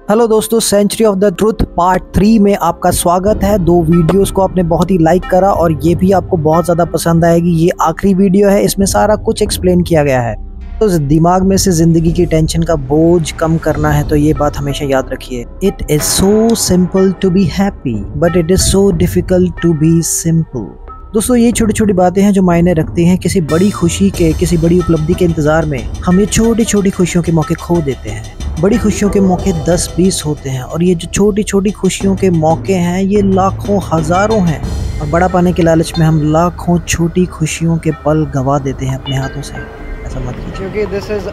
Hello दोस्तों, century of the truth part 3 में आपका स्वागत है। 2 वीडियोस को आपने बहुत ही लाइक करा और ये भी आपको बहुत ज़्यादा पसंद आएगी। ये आखिरी वीडियो है, इसमें सारा कुछ एक्सप्लेन किया गया है। तो दिमाग में से ज़िंदगी की टेंशन का बोझ कम करना है तो ये बात हमेशा याद रखिए। It is so simple to be happy but it is so difficult to be simple. दोस्तों, ये छोटी छोटी बातें हैं जो मायने रखती हैं। किसी बड़ी खुशी के, किसी बड़ी उपलब्धि के इंतज़ार में हम ये छोटी छोटी खुशियों के मौके खो देते हैं। बड़ी खुशियों के मौके 10-20 होते हैं और ये जो छोटी छोटी खुशियों के मौके हैं ये लाखों हज़ारों हैं। और बड़ा पाने के लालच में हम लाखों छोटी खुशियों के पल गवा देते हैं अपने हाथों से। ऐसा मत कीजिए, क्योंकि दिस इज़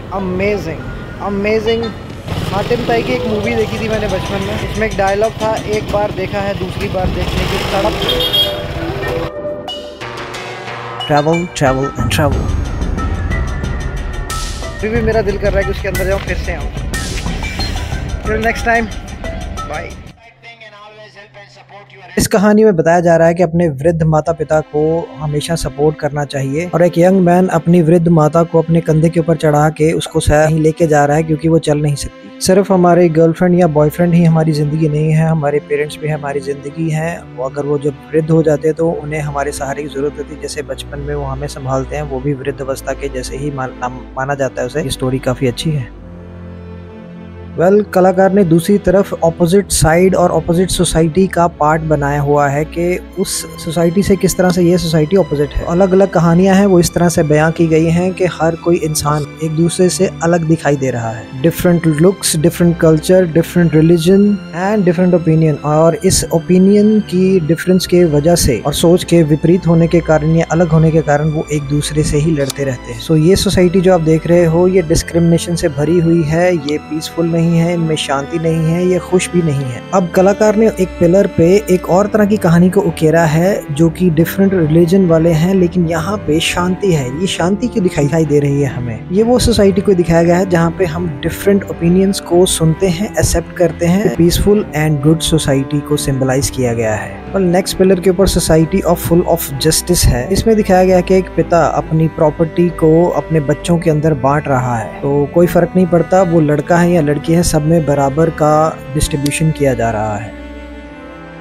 अमेजिंग। हातिम ताई की एक मूवी देखी थी मैंने बचपन में। इसमें एक डायलॉग था, एक बार देखा है दूसरी बार देखने की तड़प। Travel travel and travel. अभी भी मेरा दिल कर रहा है कि उसके अंदर जाऊँ, फिर से आऊँ। Till next time, bye। इस कहानी में बताया जा रहा है कि अपने वृद्ध माता पिता को हमेशा सपोर्ट करना चाहिए और एक यंग मैन अपनी वृद्ध माता को अपने कंधे के ऊपर चढ़ा के उसको सही लेके जा रहा है क्योंकि वो चल नहीं सकती। सिर्फ हमारे गर्लफ्रेंड या बॉयफ्रेंड ही हमारी ज़िंदगी नहीं है, हमारे पेरेंट्स भी हमारी ज़िंदगी हैं। अगर वो जब वृद्ध हो जाते हैं तो उन्हें हमारे सहारे की ज़रूरत होती है। जैसे बचपन में वो हमें संभालते हैं, वो भी वृद्ध अवस्था के जैसे ही माना जाता है उसे। ये स्टोरी काफ़ी अच्छी है। कलाकार ने दूसरी तरफ ऑपोजिट साइड और ऑपोजिट सोसाइटी का पार्ट बनाया हुआ है कि उस सोसाइटी से किस तरह से ये सोसाइटी ऑपोजिट है। अलग अलग कहानियां हैं, वो इस तरह से बयां की गई हैं कि हर कोई इंसान एक दूसरे से अलग दिखाई दे रहा है। Different looks, different culture, different religion and different opinion. और इस ओपिनियन की डिफरेंस के वजह से और सोच के विपरीत होने के कारण या अलग होने के कारण वो एक दूसरे से ही लड़ते रहते हैं। सो ये सोसाइटी जो आप देख रहे हो ये डिस्क्रिमिनेशन से भरी हुई है, ये पीसफुल नहीं है, इनमें शांति नहीं है, ये खुश भी नहीं है। अब कलाकार ने एक पिलर पे एक और तरह की कहानी को उकेरा है जो कि डिफरेंट रिलीजन वाले हैं, लेकिन यहाँ पे शांति है। ये शांति क्यों दिखाई दे रही है हमें? ये वो सोसाइटी को दिखाया गया है जहाँ पे हम डिफरेंट ओपिनियंस को सुनते हैं, एक्सेप्ट करते हैं। पीसफुल एंड गुड सोसाइटी को सिंबलाइज किया गया है। और नेक्स्ट पिलर के ऊपर society of full of justice है। इसमें दिखाया गया कि एक पिता अपनी प्रॉपर्टी को अपने बच्चों के अंदर बांट रहा है, तो कोई फर्क नहीं पड़ता वो लड़का है या लड़की है, सब में बराबर का डिस्ट्रीब्यूशन किया जा रहा है।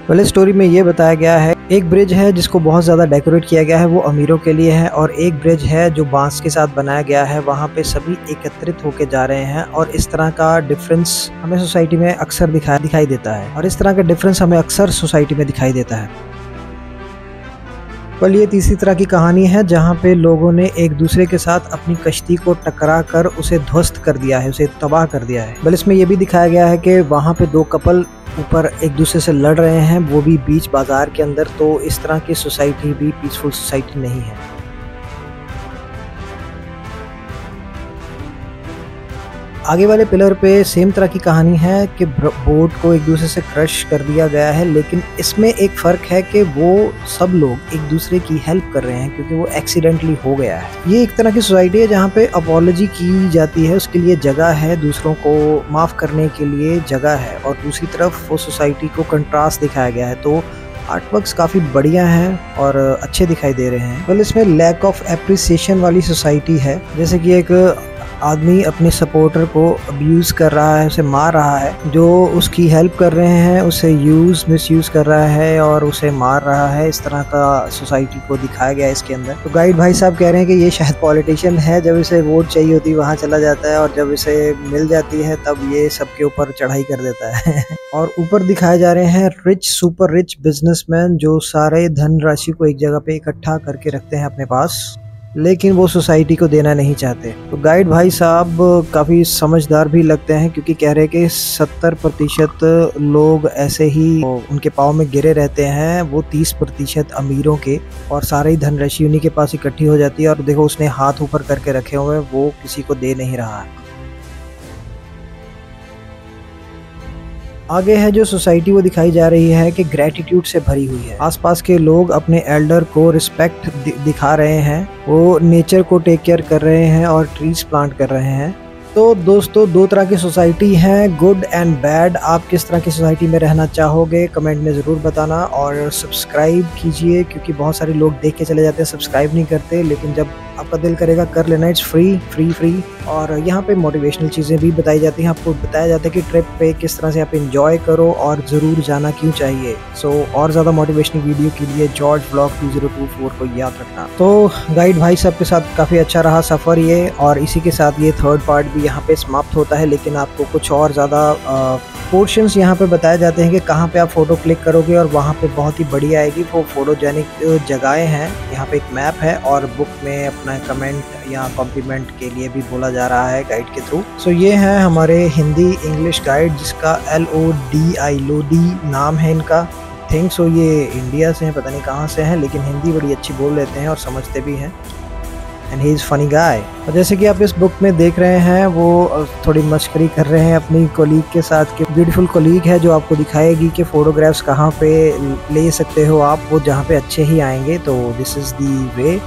पहले स्टोरी में ये बताया गया है, एक ब्रिज है जिसको बहुत ज़्यादा डेकोरेट किया गया है, वो अमीरों के लिए है। और एक ब्रिज है जो बांस के साथ बनाया गया है, वहाँ पे सभी एकत्रित होके जा रहे हैं। और इस तरह का डिफरेंस हमें सोसाइटी में अक्सर दिखाई देता है और इस तरह का डिफरेंस हमें अक्सर सोसाइटी में दिखाई देता है। ये तीसरी तरह की कहानी है जहाँ पे लोगों ने एक दूसरे के साथ अपनी कश्ती को टकरा कर उसे ध्वस्त कर दिया है, उसे तबाह कर दिया है। इसमें ये भी दिखाया गया है कि वहाँ पे 2 कपल ऊपर एक दूसरे से लड़ रहे हैं, वो भी बीच बाजार के अंदर। तो इस तरह की सोसाइटी भी पीसफुल सोसाइटी नहीं है। आगे वाले पिलर पे सेम तरह की कहानी है कि बोट को एक दूसरे से क्रश कर दिया गया है, लेकिन इसमें एक फ़र्क है कि वो सब लोग एक दूसरे की हेल्प कर रहे हैं क्योंकि वो एक्सीडेंटली हो गया है। ये एक तरह की सोसाइटी है जहाँ पे अपॉलॉजी की जाती है, उसके लिए जगह है, दूसरों को माफ़ करने के लिए जगह है। और दूसरी तरफ वो सोसाइटी को कंट्रास्ट दिखाया गया है। तो आर्टवर्क्स काफ़ी बढ़िया हैं और अच्छे दिखाई दे रहे हैं। इसमें लैक ऑफ एप्रिसिएशन वाली सोसाइटी है, जैसे कि एक आदमी अपने सपोर्टर को अब्यूज़ कर रहा है, उसे मार रहा है। जो उसकी हेल्प कर रहे हैं उसे मिसयूज़ कर रहा है और उसे मार रहा है। इस तरह का सोसाइटी को दिखाया गया है इसके अंदर। तो गाइड भाई साहब कह रहे हैं कि ये शायद पॉलिटिशियन है, जब इसे वोट चाहिए होती है वहाँ चला जाता है और जब इसे मिल जाती है तब ये सबके ऊपर चढ़ाई कर देता है। और ऊपर दिखाए जा रहे हैं सुपर रिच बिजनेसमैन जो सारे धनराशि को एक जगह पे इकट्ठा करके रखते हैं अपने पास, लेकिन वो सोसाइटी को देना नहीं चाहते। तो गाइड भाई साहब काफ़ी समझदार भी लगते हैं क्योंकि कह रहे हैं कि 70% लोग ऐसे ही उनके पाँव में गिरे रहते हैं, वो 30% अमीरों के, और सारी धनराशि उन्हीं के पास इकट्ठी हो जाती है। और देखो उसने हाथ ऊपर करके रखे हुए हैं, वो किसी को दे नहीं रहा है। आगे है जो सोसाइटी वो दिखाई जा रही है कि ग्रेटिट्यूड से भरी हुई है। आसपास के लोग अपने एल्डर को रिस्पेक्ट दिखा रहे हैं, वो नेचर को टेक केयर कर रहे हैं और ट्रीज प्लांट कर रहे हैं। तो दोस्तों 2 तरह की सोसाइटी हैं, गुड एंड बैड। आप किस तरह की सोसाइटी में रहना चाहोगे कमेंट में ज़रूर बताना और सब्सक्राइब कीजिए, क्योंकि बहुत सारे लोग देख के चले जाते हैं, सब्सक्राइब नहीं करते। लेकिन जब आपका दिल करेगा कर लेना। It's free. और यहाँ पे मोटिवेशनल चीज़ें भी बताई जाती हैं, आपको बताया जाता है कि ट्रिप पे किस तरह से आप इंजॉय करो और ज़रूर जाना क्यों चाहिए। सो और ज़्यादा मोटिवेशनल वीडियो के लिए जॉर्ज व्लॉग 2024 को याद रखना। तो गाइड भाई साहब के साथ काफ़ी अच्छा रहा सफ़र ये, और इसी के साथ ये थर्ड पार्ट भी यहाँ पे समाप्त होता है। लेकिन आपको कुछ और ज़्यादा पोर्शंस यहाँ पे बताए जाते हैं कि कहाँ पे आप फ़ोटो क्लिक करोगे, और वहाँ पे बहुत ही बढ़िया आएगी वो फोटोजेनिक जगहें हैं। यहाँ पे एक मैप है, और बुक में अपना कमेंट या कॉम्प्लीमेंट के लिए भी बोला जा रहा है गाइड के थ्रू। सो ये है हमारे हिंदी इंग्लिश गाइड, जिसका LODI नाम है इनका। थिंक सो ये इंडिया से हैं, पता नहीं कहाँ से हैं, लेकिन हिंदी बड़ी अच्छी बोल लेते हैं और समझते भी हैं। And he is funny guy. और जैसे कि आप इस बुक में देख रहे हैं, वो थोड़ी मस्करी कर रहे हैं अपनी कोलीग के साथ, कि ब्यूटीफुल कोलीग है जो आपको दिखाएगी कि फ़ोटोग्राफ्स कहाँ पे ले सकते हो आप, वो जहाँ पे अच्छे ही आएंगे। तो दिस इज़ दी वे,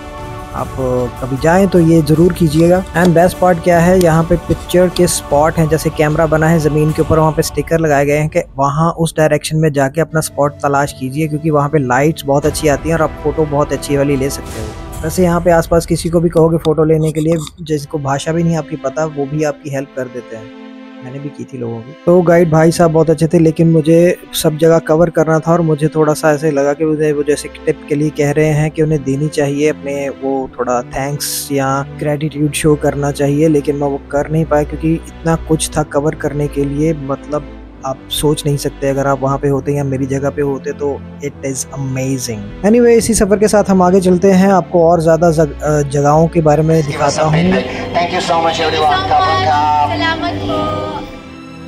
आप कभी जाएं तो ये ज़रूर कीजिएगा। एंड बेस्ट पार्ट क्या है, यहाँ पे पिक्चर के स्पॉट हैं, जैसे कैमरा बना है ज़मीन के ऊपर, वहाँ पे स्टिकर लगाए गए हैं कि वहाँ उस डायरेक्शन में जाके अपना स्पॉट तलाश कीजिए, क्योंकि वहाँ पे लाइट्स बहुत अच्छी आती हैं और आप फ़ोटो बहुत अच्छी वाली ले सकते हो। वैसे यहाँ पे आसपास किसी को भी कहोगे फ़ोटो लेने के लिए, जिसको भाषा भी नहीं आपकी पता, वो भी आपकी हेल्प कर देते हैं। मैंने भी की थी लोगों की। तो गाइड भाई साहब बहुत अच्छे थे, लेकिन मुझे सब जगह कवर करना था, और मुझे थोड़ा सा ऐसे लगा कि मुझे वो जैसे टिप के लिए कह रहे हैं कि उन्हें देनी चाहिए अपने, वो थोड़ा थैंक्स या ग्रेटिट्यूड शो करना चाहिए, लेकिन मैं वो कर नहीं पाया क्योंकि इतना कुछ था कवर करने के लिए, मतलब आप सोच नहीं सकते। अगर आप वहाँ पे होते या मेरी जगह पे होते तो इट इज़ अमेजिंग। एनीवे, इसी सफ़र के साथ हम आगे चलते हैं, आपको और ज़्यादा जगहों के बारे में दिखाता हूँ। थैंक यू सो मच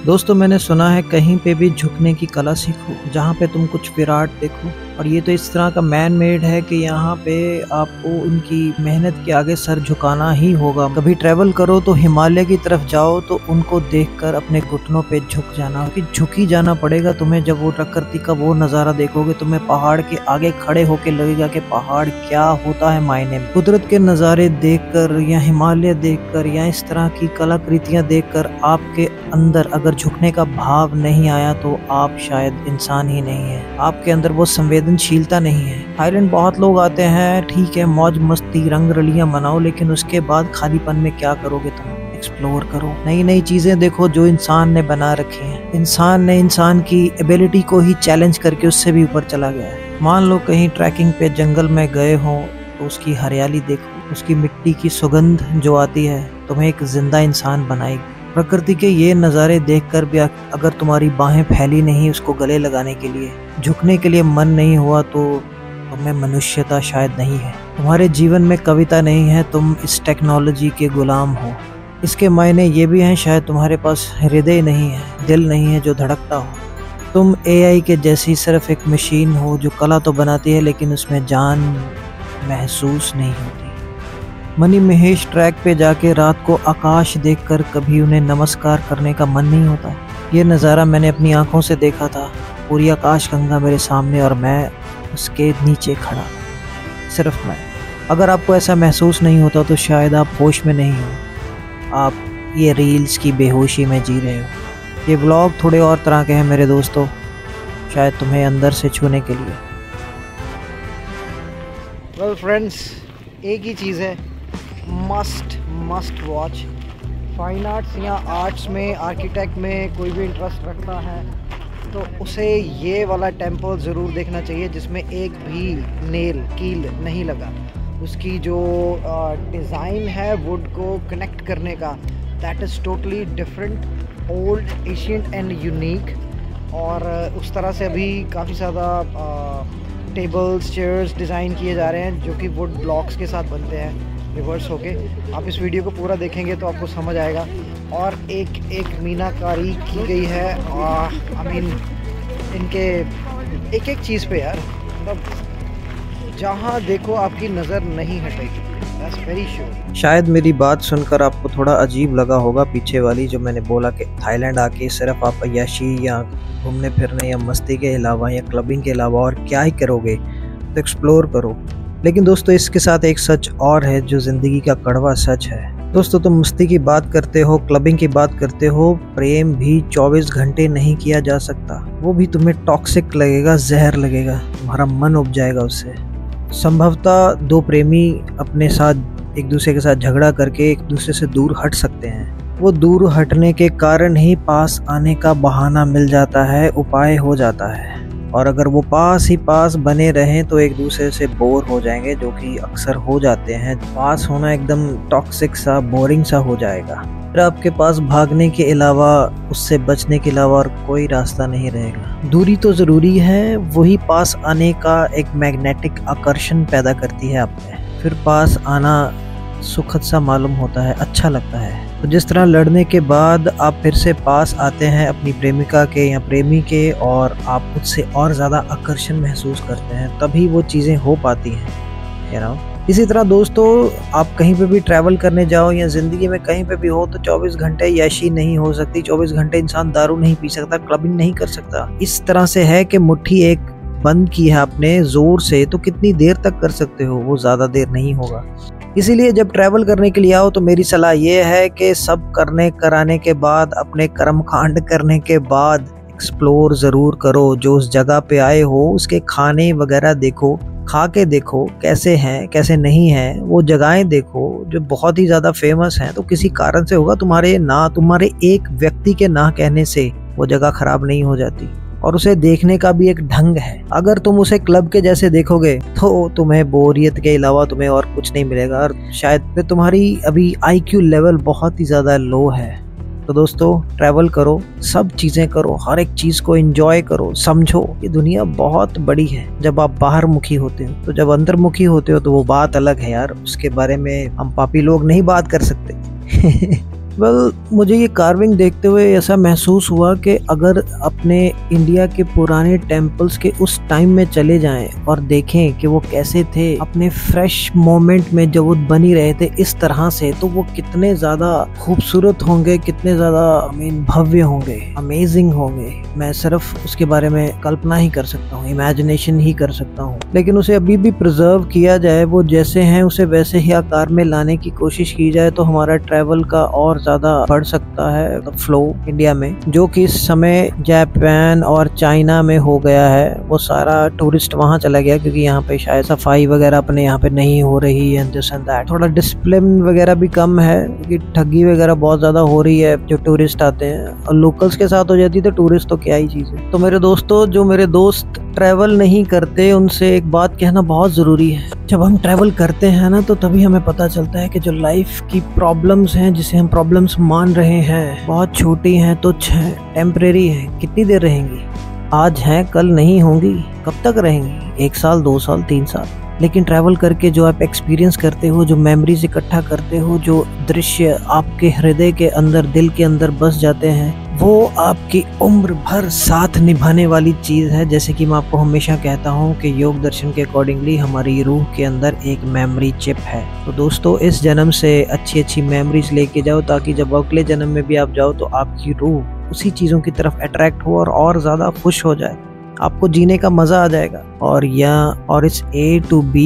दोस्तों, मैंने सुना है कहीं पे भी झुकने की कला सीखो, जहाँ पे तुम कुछ विराट देखो। और ये तो इस तरह का मैन मेड है कि यहाँ पे आपको उनकी मेहनत के आगे सर झुकाना ही होगा। कभी ट्रैवल करो तो हिमालय की तरफ जाओ तो उनको देखकर अपने घुटनों पे झुक जाना, क्योंकि झुक ही जाना पड़ेगा तुम्हें। जब वो प्रकृति का वो नज़ारा देखोगे, तुम्हें पहाड़ के आगे खड़े होके लगेगा कि पहाड़ क्या होता है मायने में। कुदरत के नज़ारे देखकर या हिमालय देखकर या इस तरह की कलाकृतियाँ देखकर आपके अंदर अगर झुकने का भाव नहीं आया तो आप शायद इंसान ही नहीं है, आपके अंदर वो संवेदनशीलता नहीं है। थाईलैंड बहुत लोग आते हैं, ठीक है, मौज मस्ती रंग रलियां मनाओ, लेकिन उसके बाद खालीपन में क्या करोगे तुम? एक्सप्लोर करो, नई नई चीजें देखो जो इंसान ने बना रखी हैं। इंसान ने इंसान की एबिलिटी को ही चैलेंज करके उससे भी ऊपर चला गया है। मान लो कहीं ट्रैकिंग पे जंगल में गए हो तो उसकी हरियाली देखो, उसकी मिट्टी की सुगंध जो आती है तुम्हें एक जिंदा इंसान बनाएगी। प्रकृति के ये नज़ारे देखकर भी अगर तुम्हारी बाहें फैली नहीं उसको गले लगाने के लिए, झुकने के लिए मन नहीं हुआ, तो तुम्हें मनुष्यता शायद नहीं है। तुम्हारे जीवन में कविता नहीं है, तुम इस टेक्नोलॉजी के गुलाम हो। इसके मायने ये भी हैं, शायद तुम्हारे पास हृदय नहीं है, दिल नहीं है जो धड़कता हो। तुम AI के जैसी सिर्फ एक मशीन हो जो कला तो बनाती है लेकिन उसमें जान महसूस नहीं होती। मनी महेश ट्रैक पे जाके रात को आकाश देखकर कभी उन्हें नमस्कार करने का मन नहीं होता। ये नज़ारा मैंने अपनी आंखों से देखा था, पूरी आकाश गंगा मेरे सामने और मैं उसके नीचे खड़ा, सिर्फ मैं। अगर आपको ऐसा महसूस नहीं होता तो शायद आप होश में नहीं हो, आप ये रील्स की बेहोशी में जी रहे हो। ये व्लॉग थोड़े और तरह के हैं मेरे दोस्तों, शायद तुम्हें अंदर से छूने के लिए। वेल फ्रेंड्स, एक ही चीज़ है, मस्ट वॉच। फाइन आर्ट्स या आर्ट्स में, आर्किटेक्ट में कोई भी इंटरेस्ट रखता है तो उसे ये वाला टेम्पल ज़रूर देखना चाहिए जिसमें एक भी नेल कील नहीं लगा। उसकी जो डिज़ाइन है वुड को कनेक्ट करने का, that is totally different, old, ancient and unique. और उस तरह से अभी काफ़ी ज़्यादा टेबल्स, चेयर्स डिज़ाइन किए जा रहे हैं जो कि वुड ब्लॉक्स के साथ बनते हैं रिवर्स होके। आप इस वीडियो को पूरा देखेंगे तो आपको समझ आएगा। और एक मीनाकारी की गई है, आई मीन इनके एक चीज़ पे यार, मतलब जहाँ देखो आपकी नज़र नहीं हटेगी, दैट्स वेरी श्योर। शायद मेरी बात सुनकर आपको थोड़ा अजीब लगा होगा पीछे वाली, जो मैंने बोला कि थाईलैंड आके सिर्फ आप अय्याशी या घूमने फिरने या मस्ती के अलावा या क्लबिंग के अलावा और क्या ही करोगे, तो एक्सप्लोर करो। लेकिन दोस्तों, इसके साथ एक सच और है जो ज़िंदगी का कड़वा सच है। दोस्तों, तुम मस्ती की बात करते हो, क्लबिंग की बात करते हो, प्रेम भी 24 घंटे नहीं किया जा सकता। वो भी तुम्हें टॉक्सिक लगेगा, जहर लगेगा, तुम्हारा मन उब जाएगा उससे। संभवतः दो प्रेमी अपने साथ एक दूसरे के साथ झगड़ा करके एक दूसरे से दूर हट सकते हैं। वो दूर हटने के कारण ही पास आने का बहाना मिल जाता है, उपाय हो जाता है। और अगर वो पास ही पास बने रहें तो एक दूसरे से बोर हो जाएंगे, जो कि अक्सर हो जाते हैं। पास होना एकदम टॉक्सिक सा, बोरिंग सा हो जाएगा। फिर आपके पास भागने के अलावा, उससे बचने के अलावा और कोई रास्ता नहीं रहेगा। दूरी तो ज़रूरी है, वही पास आने का एक मैग्नेटिक आकर्षण पैदा करती है आप में। फिर पास आना सुखद सा मालूम होता है, अच्छा लगता है। तो जिस तरह लड़ने के बाद आप फिर से पास आते हैं अपनी प्रेमिका के या प्रेमी के, और आप उससे और ज़्यादा आकर्षण महसूस करते हैं, तभी वो चीज़ें हो पाती हैं। इसी तरह दोस्तों, आप कहीं पे भी ट्रैवल करने जाओ या ज़िंदगी में कहीं पे भी हो तो 24 घंटे यैशी नहीं हो सकती। 24 घंटे इंसान दारू नहीं पी सकता, क्लबिंग नहीं कर सकता। इस तरह से है कि मुट्ठी एक बंद की है आपने ज़ोर से, तो कितनी देर तक कर सकते हो, वो ज़्यादा देर नहीं होगा। इसीलिए जब ट्रैवल करने के लिए आओ तो मेरी सलाह ये है कि सब करने कराने के बाद, अपने कर्मकांड करने के बाद एक्सप्लोर ज़रूर करो। जो उस जगह पे आए हो उसके खाने वगैरह देखो, खा के देखो कैसे हैं कैसे नहीं हैं। वो जगहें देखो जो बहुत ही ज़्यादा फेमस हैं, तो किसी कारण से होगा, तुम्हारे एक व्यक्ति के ना कहने से वो जगह खराब नहीं हो जाती। और उसे देखने का भी एक ढंग है। अगर तुम उसे क्लब के जैसे देखोगे तो तुम्हें बोरियत के अलावा तुम्हें और कुछ नहीं मिलेगा, और शायद तुम्हारी अभी IQ लेवल बहुत ही ज़्यादा लो है। तो दोस्तों, ट्रैवल करो, सब चीज़ें करो, हर एक चीज़ को एंजॉय करो। समझो कि दुनिया बहुत बड़ी है जब आप बाहर मुखी होते हो। तो जब अंतर्मुखी होते हो तो वो बात अलग है यार, उसके बारे में हम पापी लोग नहीं बात कर सकते। मुझे ये कार्विंग देखते हुए ऐसा महसूस हुआ कि अगर अपने इंडिया के पुराने टेम्पल्स के उस टाइम में चले जाएं और देखें कि वो कैसे थे अपने फ्रेश मोमेंट में, जब वो बनी रहे थे इस तरह से, तो वो कितने ज़्यादा खूबसूरत होंगे, कितने ज़्यादा भव्य होंगे, अमेजिंग होंगे। मैं सिर्फ उसके बारे में कल्पना ही कर सकता हूँ, इमेजिनेशन ही कर सकता हूँ। लेकिन उसे अभी भी प्रिजर्व किया जाए, वो जैसे हैं उसे वैसे ही आकार में लाने की कोशिश की जाए, तो हमारा ट्रैवल का और ज़्यादा बढ़ सकता है फ्लो इंडिया में, जो कि इस समय जापान और चाइना में हो गया है। वो सारा टूरिस्ट वहाँ चला गया क्योंकि यहाँ पे शायद सफाई वगैरह अपने यहाँ पे नहीं हो रही है, दिस एंड दैट। थोड़ा डिसिप्लिन वगैरह भी कम है कि ठगी वगैरह बहुत ज़्यादा हो रही है जो टूरिस्ट आते हैं, और लोकल्स के साथ हो जाती है तो टूरिस्ट तो क्या ही चीज़ है। तो मेरे दोस्तों, जो मेरे दोस्त ट्रैवल नहीं करते, उनसे एक बात कहना बहुत ज़रूरी है। जब हम ट्रैवल करते हैं ना, तो तभी हमें पता चलता है कि जो लाइफ की प्रॉब्लम्स हैं, जिसे हम प्रॉब्लम्स मान रहे हैं, बहुत छोटी हैं, तुच्छ हैं, टेम्परेरी हैं। कितनी देर रहेंगी? आज हैं, कल नहीं होंगी। कब तक रहेंगी? 1 साल, 2 साल, 3 साल। लेकिन ट्रैवल करके जो आप एक्सपीरियंस करते हो, जो मेमोरीज इकट्ठा करते हो, जो दृश्य आपके हृदय के अंदर, दिल के अंदर बस जाते हैं, वो आपकी उम्र भर साथ निभाने वाली चीज़ है। जैसे कि मैं आपको हमेशा कहता हूँ कि योग दर्शन के अकॉर्डिंगली हमारी रूह के अंदर एक मेमोरी चिप है। तो दोस्तों, इस जन्म से अच्छी अच्छी मेमोरीज लेके जाओ, ताकि जब अगले जन्म में भी आप जाओ तो आपकी रूह उसी चीज़ों की तरफ अट्रैक्ट हो और ज़्यादा खुश हो जाए। आपको जीने का मज़ा आ जाएगा। और इस A to B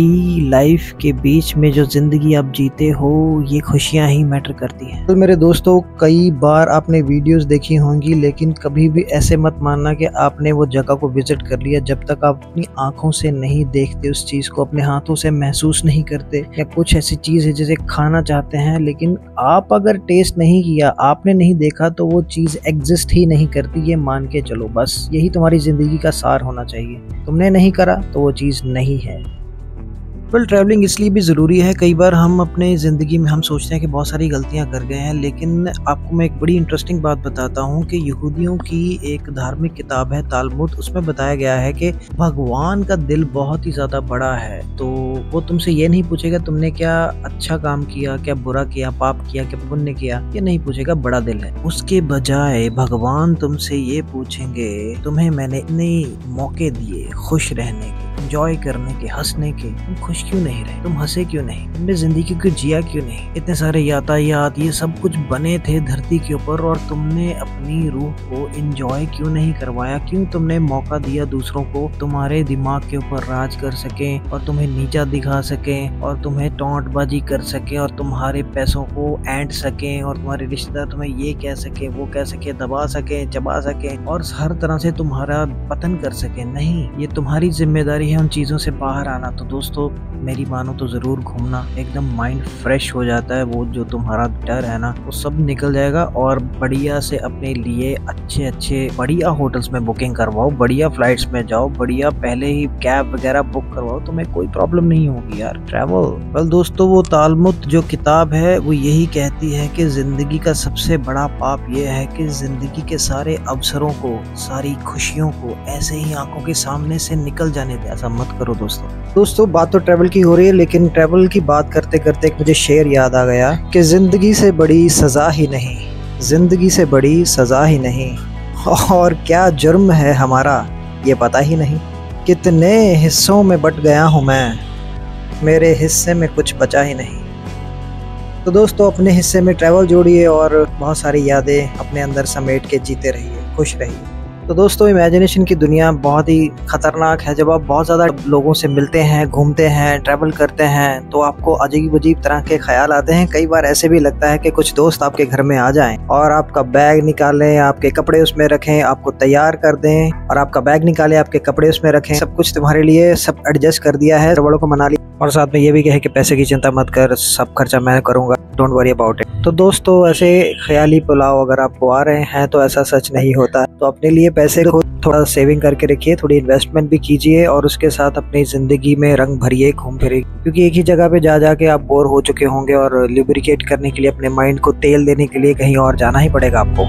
लाइफ के बीच में जो ज़िंदगी आप जीते हो, ये खुशियाँ ही मैटर करती हैं। तो मेरे दोस्तों, कई बार आपने वीडियोस देखी होंगी, लेकिन कभी भी ऐसे मत मानना कि आपने वो जगह को विजिट कर लिया जब तक आप अपनी आँखों से नहीं देखते उस चीज़ को, अपने हाथों से महसूस नहीं करते। या कुछ ऐसी चीज़ है जिसे खाना चाहते हैं, लेकिन आप अगर टेस्ट नहीं किया, आपने नहीं देखा, तो वो चीज़ एग्जिस्ट ही नहीं करती। ये मान के चलो, बस यही तुम्हारी ज़िंदगी का सार होना चाहिए। तुमने नहीं करा तो वो चीज़ नहीं है। ट्रैवलिंग इसलिए भी ज़रूरी है। कई बार हम अपने ज़िंदगी में हम सोचते हैं कि बहुत सारी गलतियां कर गए हैं, लेकिन आपको मैं एक बड़ी इंटरेस्टिंग बात बताता हूं कि यहूदियों की एक धार्मिक किताब है तालमुद, उसमें बताया गया है कि भगवान का दिल बहुत ही ज़्यादा बड़ा है। तो वो तुमसे ये नहीं पूछेगा तुमने क्या अच्छा काम किया, क्या बुरा किया, पाप किया, क्या पुण्य किया, ये नहीं पूछेगा, बड़ा दिल है। उसके बजाय भगवान तुमसे ये पूछेंगे, तुम्हें मैंने इतने मौके दिए खुश रहने के, एंजॉय करने के, हंसने के, तुम खुश क्यों नहीं रहे? तुम हंसे क्यों नहीं? तुमने जिंदगी को जिया क्यों नहीं? इतने सारे यातायात, ये सब कुछ बने थे धरती के ऊपर, और तुमने अपनी रूह को एंजॉय क्यों नहीं करवाया? क्यों तुमने मौका दिया दूसरों को तुम्हारे दिमाग के ऊपर राज कर सके और तुम्हें नीचा दिखा सके और तुम्हें टॉन्टबाजी कर सके और तुम्हारे पैसों को ऐंठ सके और तुम्हारे रिश्तेदार तुम्हें ये कह सके, वो कह सके, दबा सके, चबा सके और हर तरह से तुम्हारा पतन कर सके? नहीं, ये तुम्हारी जिम्मेदारी है उन चीज़ों से बाहर आना। तो दोस्तों मेरी मानो तो ज़रूर घूमना, एकदम माइंड फ्रेश हो जाता है। वो जो तुम्हारा डर है ना वो सब निकल जाएगा और बढ़िया से अपने लिए अच्छे बढ़िया होटल्स में बुकिंग करवाओ, बढ़िया फ्लाइट्स में जाओ, बढ़िया पहले ही कैब वगैरह बुक करवाओ, तुम्हें कोई प्रॉब्लम नहीं होगी यार। ट्रैवल वेल दोस्तों, वो तालमुत जो किताब है वो यही कहती है कि जिंदगी का सबसे बड़ा पाप ये है कि जिंदगी के सारे अवसरों को, सारी खुशियों को ऐसे ही आंखों के सामने से निकल जाने दे। ऐसा मत करो दोस्तों बात तो ट्रैवल की हो रही है, लेकिन ट्रैवल की बात करते करते एक मुझे शेर याद आ गया कि जिंदगी से बड़ी सजा ही नहीं, जिंदगी से बड़ी सजा ही नहीं, और क्या जुर्म है हमारा ये पता ही नहीं। कितने हिस्सों में बट गया हूँ मैं, मेरे हिस्से में कुछ बचा ही नहीं। तो दोस्तों अपने हिस्से में ट्रैवल जोड़िए और बहुत सारी यादें अपने अंदर समेट के जीते रहिए, खुश रहिए। तो दोस्तों इमेजिनेशन की दुनिया बहुत ही खतरनाक है। जब आप बहुत ज़्यादा लोगों से मिलते हैं, घूमते हैं, ट्रैवल करते हैं तो आपको अजीब अजीब तरह के ख्याल आते हैं। कई बार ऐसे भी लगता है कि कुछ दोस्त आपके घर में आ जाएं और आपका बैग निकालें, आपके कपड़े उसमें रखें, आपको तैयार कर दें, और आपका बैग निकालें, आपके कपड़े उसमें रखें, सब कुछ तुम्हारे लिए सब एडजस्ट कर दिया है, बड़ों को मना लिया, और साथ में ये भी कहे कि पैसे की चिंता मत कर, सब खर्चा मैं करूँगा, डोंट वरी अबाउट इट। तो दोस्तों ऐसे ख्याली पुलाव अगर आपको आ रहे हैं तो ऐसा सच नहीं होता। तो अपने लिए पैसे को थोड़ा सेविंग करके रखिए, थोड़ी इन्वेस्टमेंट भी कीजिए, और उसके साथ अपनी ज़िंदगी में रंग भरिए, घूम फिरिए, क्योंकि एक ही जगह पे जा के आप बोर हो चुके होंगे और लुब्रिकेट करने के लिए, अपने माइंड को तेल देने के लिए कहीं और जाना ही पड़ेगा आपको।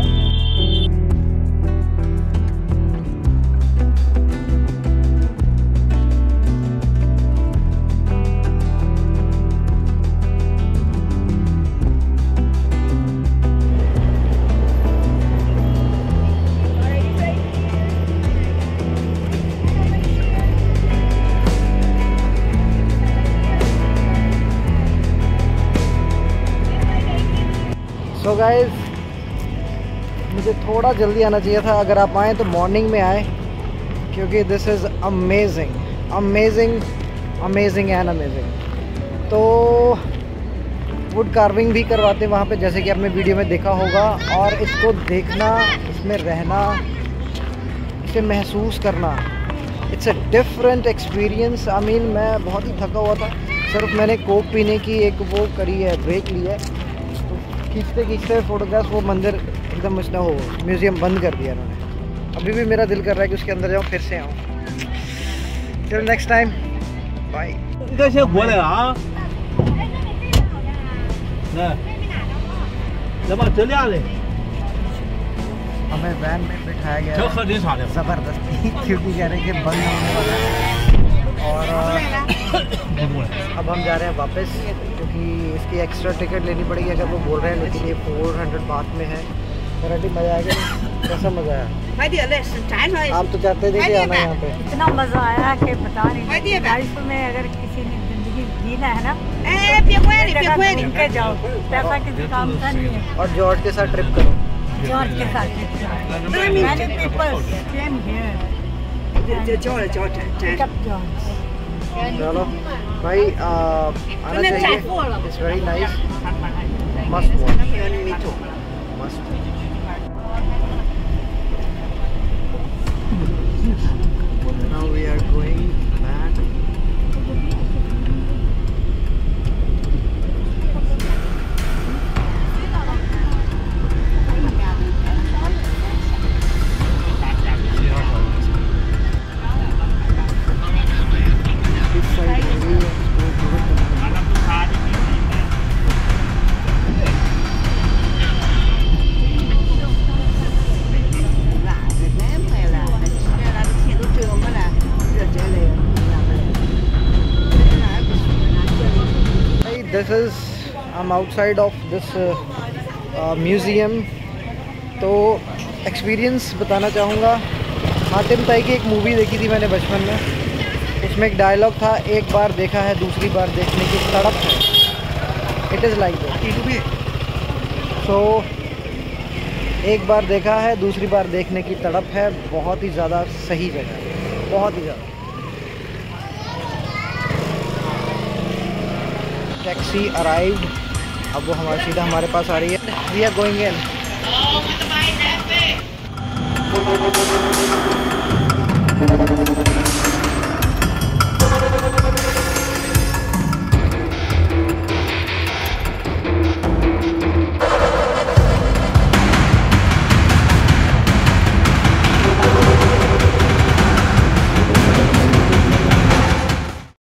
तो गाइस मुझे थोड़ा जल्दी आना चाहिए था। अगर आप आएँ तो मॉर्निंग में आए, क्योंकि this is amazing amazing amazing and amazing. तो वुड कार्विंग भी करवाते हैं वहाँ पे, जैसे कि आपने वीडियो में देखा होगा, और इसको देखना, इसमें रहना, इसे महसूस करना, it's a different experience. I mean मैं बहुत ही थका हुआ था, सिर्फ मैंने कोक पीने की एक वो करी है, ब्रेक ली है, खींचते खींचते फोटोग्राफ, वो मंदिर एकदम मसना हो, म्यूज़ियम बंद कर दिया उन्होंने। अभी भी मेरा दिल कर रहा है कि उसके अंदर जाऊँ, फिर से आऊँ। Till next time, bye. हमें वैन में बिठाया गया ज़बरदस्ती, क्योंकि कह रहे कि बंद होने वाला है, और अब हम जा रहे हैं वापस, क्योंकि इसकी एक्स्ट्रा टिकट लेनी पड़ेगी अगर वो बोल रहे हैं, लेकिन ये 400 बात में है। गारंटी मज़ा आएगा। कैसा मज़ा आया? आप तो चाहते थे कि आना यहाँ पे। इतना मज़ा आया कि बता नहीं। लाइफ में अगर किसी ने ज़िंदगी जीना है ना, घूम के जाओ, पैसा किसी काम का नहीं है। और जॉर्ज के साथ ट्रिप करो, जॉर्ज के साथ ट्रिप करो। Many people came here. Pick up George. चलो भाई आना चाहिए, it's very nice, must watch, must. Now we are going back. This is I'm outside of this museum. तो एक्सपीरियंस बताना चाहूँगा। हातिम ताई की एक मूवी देखी थी मैंने बचपन में, उसमें एक डायलॉग था, एक बार देखा है दूसरी बार देखने की तड़प है। It is like that. So एक बार देखा है दूसरी बार देखने की तड़प है। बहुत ही ज़्यादा सही जगह है, बहुत ही ज़्यादा। टैक्सी अराइव्ड, अब वो हमारे सीधा हमारे पास आ रही है। We are going in.